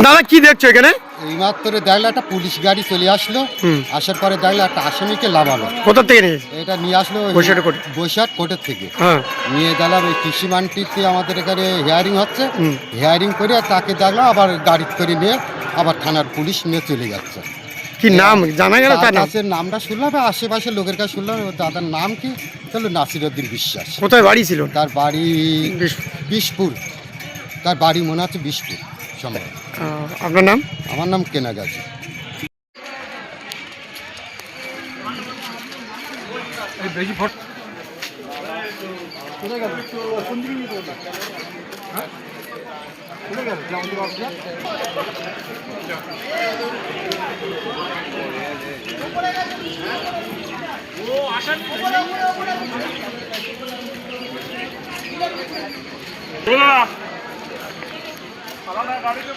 দাদা কি দেখছো এখানে? এইমাত্র দেখলে একটা পুলিশ গাড়ি চলে আসলো, আসার পরে দেখলে একটা আসামিকে লাভালো। কোথা থেকে নিয়েছে? এটা নিয়ে আসলো বৈশাখ কোর্টের থেকে। হ্যাঁ, নিয়ে দেখলাম এই কৃষি মান্ডিতে আমাদের এখানে হিয়ারিং হচ্ছে, হিয়ারিং করে তাকে দেখলাম আবার গাড়ি করে নিয়ে আবার থানার পুলিশ নিয়ে চলে যাচ্ছে। কি নাম জানা গেল? তার নাম? নামটা শুনলাম, আশেপাশের লোকের কাছে শুনলাম। দাদার নাম কি? চলো নাসিরউদ্দিন বিশ্বাস। কোথায় বাড়ি ছিল? তার বাড়ি বিশপুর। তার বাড়ি মনে হচ্ছে বিশপুর সম্ভব। আপনার নাম? আমার নাম কেনা গাজী। গাড়িতে